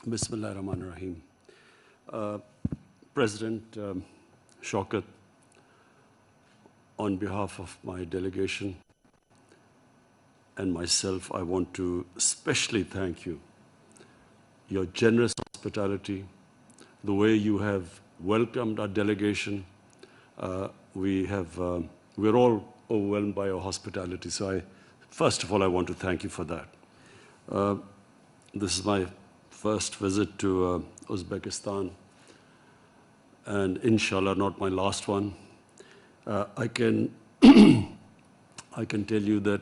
Bismillah ar-Rahman ar-Rahim. President Shokat, on behalf of my delegation and myself, I want to especially thank you. Your generous hospitality, the way you have welcomed our delegation. We're all overwhelmed by your hospitality. So first of all, I want to thank you for that. This is my first visit to Uzbekistan, and inshallah not my last one. I can tell you that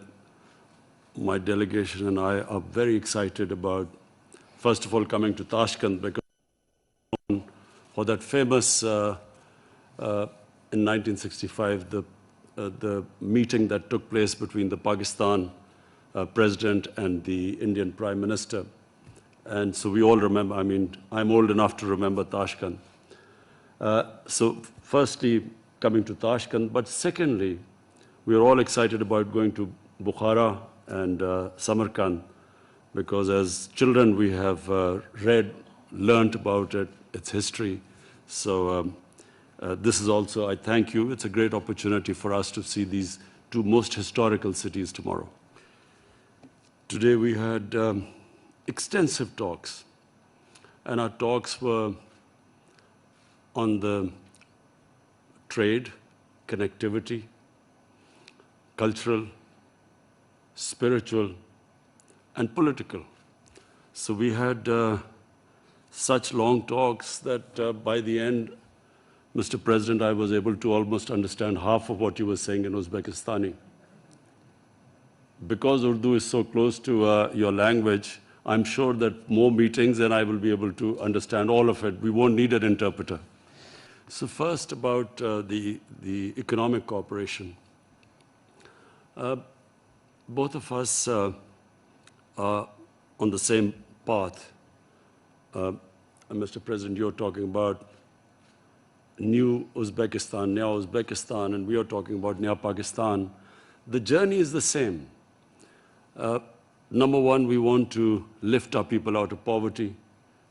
my delegation and I are very excited about, first of all, coming to Tashkent, because for that famous, in 1965, the meeting that took place between the Pakistan president and the Indian Prime Minister. And so we all remember, I mean, I'm old enough to remember Tashkent. So firstly, coming to Tashkent, but secondly, we are all excited about going to Bukhara and Samarkand, because as children we have learned about it, its history. So this is also, I thank you, it's a great opportunity for us to see these two most historical cities tomorrow. Today we had extensive talks, and our talks were on the trade, connectivity, cultural, spiritual, and political. So we had such long talks that by the end, Mr. President, I was able to almost understand half of what you were saying in Uzbekistani. Because Urdu is so close to your language, I'm sure that more meetings and I will be able to understand all of it. We won't need an interpreter. So first about the economic cooperation. Both of us are on the same path. Mr. President, you're talking about new Uzbekistan, Nya Uzbekistan, and we are talking about Nya Pakistan. The journey is the same. Number one, we want to lift our people out of poverty.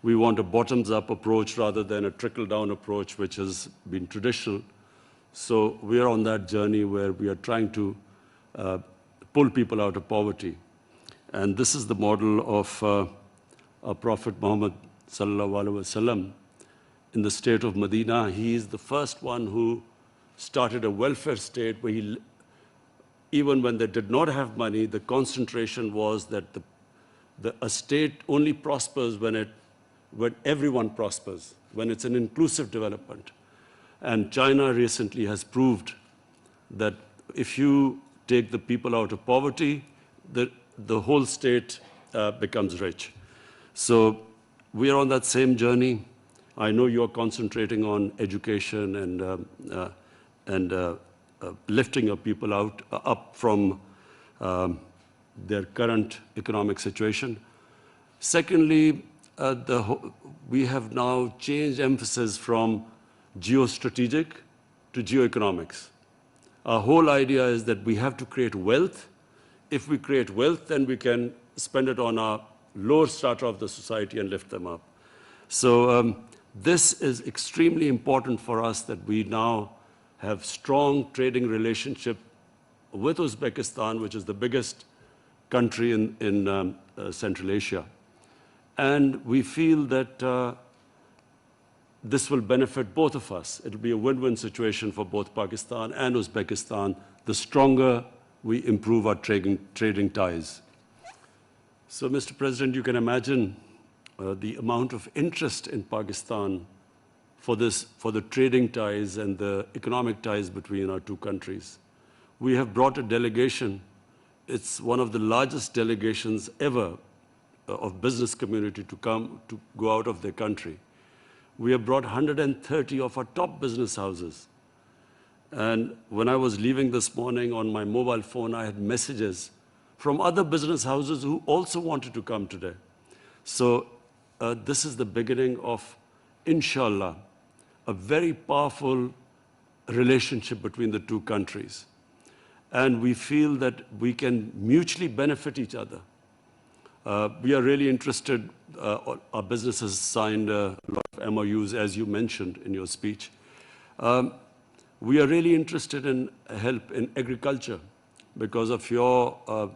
We want a bottoms-up approach rather than a trickle-down approach, which has been traditional. So we are on that journey where we are trying to pull people out of poverty. And this is the model of our Prophet Muhammad sallallahu alaihi wasallam. In the state of Medina, he is the first one who started a welfare state where even when they did not have money, the concentration was that a state only prospers when everyone prospers, when it's an inclusive development. And China recently has proved that if you take the people out of poverty, the whole state becomes rich. So we are on that same journey. I know you're concentrating on education and lifting your people up from their current economic situation. Secondly, we have now changed emphasis from geostrategic to geoeconomics. Our whole idea is that we have to create wealth. If we create wealth, then we can spend it on our lower strata of the society and lift them up. So this is extremely important for us, that we now have strong trading relationship with Uzbekistan, which is the biggest country in Central Asia. And we feel that this will benefit both of us. It will be a win-win situation for both Pakistan and Uzbekistan, the stronger we improve our trading ties. So, Mr. President, you can imagine the amount of interest in Pakistan for the trading ties and the economic ties between our two countries. We have brought a delegation. It's one of the largest delegations ever of business community to go out of their country. We have brought 130 of our top business houses. And when I was leaving this morning on my mobile phone, I had messages from other business houses who also wanted to come today. So this is the beginning of, inshallah, a very powerful relationship between the two countries. And we feel that we can mutually benefit each other. We are really interested. Our business has signed a lot of MOUs, as you mentioned in your speech. We are really interested in help in agriculture because of your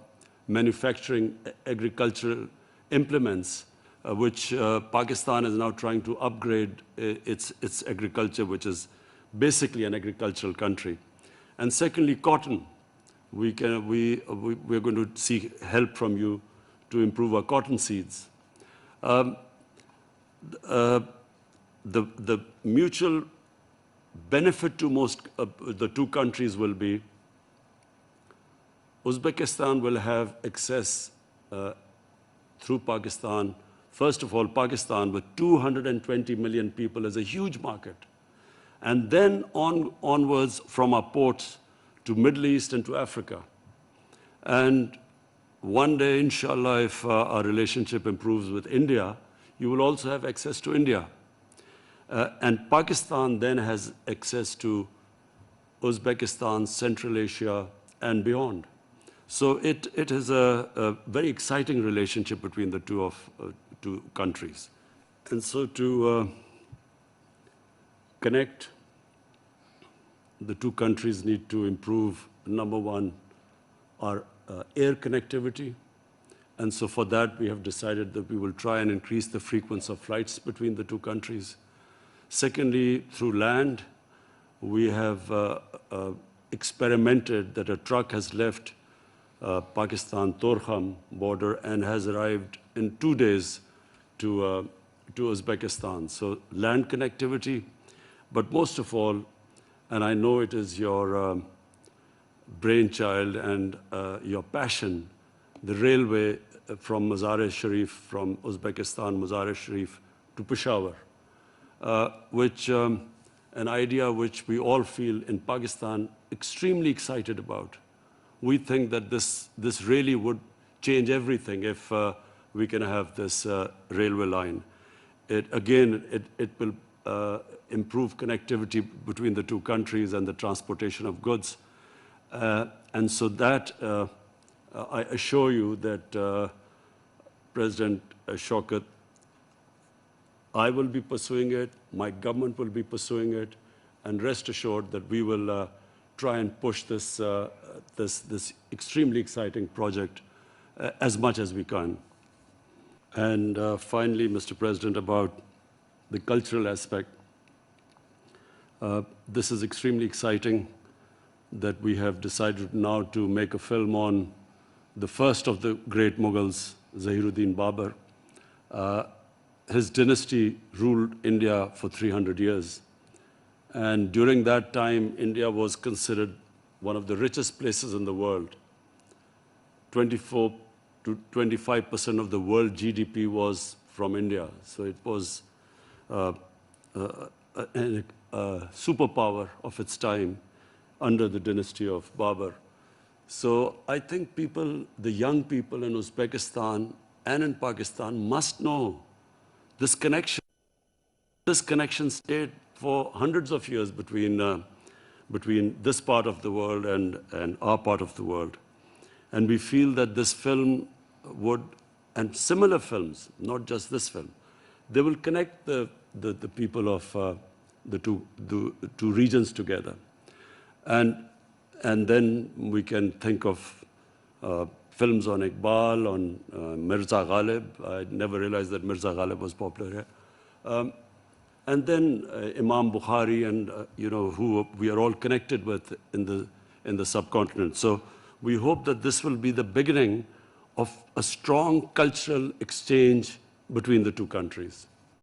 manufacturing agricultural implements, which Pakistan is now trying to upgrade its agriculture, which is basically an agricultural country. And secondly, cotton. We're going to seek help from you to improve our cotton seeds. The mutual benefit to most the two countries will be Uzbekistan will have access through Pakistan. First of all, Pakistan with 220 million people is a huge market. And then onwards from our ports to Middle East and to Africa. And one day, inshallah, if our relationship improves with India, you will also have access to India. And Pakistan then has access to Uzbekistan, Central Asia, and beyond. So it is a very exciting relationship between the two countries. And so to connect, the two countries need to improve, number one, our air connectivity. And so for that, we have decided that we will try and increase the frequency of flights between the two countries. Secondly, through land, we have experimented that a truck has left Pakistan-Torkham border and has arrived in 2 days to Uzbekistan. So land connectivity, but most of all, and I know it is your brainchild and your passion, the railway from Mazar-e-Sharif, from Uzbekistan, Mazar-e-Sharif to Peshawar, which an idea which we all feel in Pakistan extremely excited about. We think that this really would change everything if we can have this railway line. It will improve connectivity between the two countries and the transportation of goods. And so that, I assure you that President Shokat, I will be pursuing it, my government will be pursuing it, and rest assured that we will try and push this extremely exciting project as much as we can. And finally, Mr. President, about the cultural aspect. This is extremely exciting that we have decided now to make a film on the first of the great Mughals, Zahiruddin Babur. His dynasty ruled India for 300 years. And during that time, India was considered one of the richest places in the world. 24 to 25% of the world GDP was from India. So it was a superpower of its time under the dynasty of Babur. So I think people, the young people in Uzbekistan and in Pakistan must know this connection. This connection stayed for hundreds of years between this part of the world and our part of the world. And we feel that this film would, and similar films, not just this film, they will connect the people of the two regions together. And then we can think of films on Iqbal, on Mirza Ghalib. I never realized that Mirza Ghalib was popular here. And then Imam Bukhari and, who we are all connected with in the subcontinent. So we hope that this will be the beginning of a strong cultural exchange between the two countries.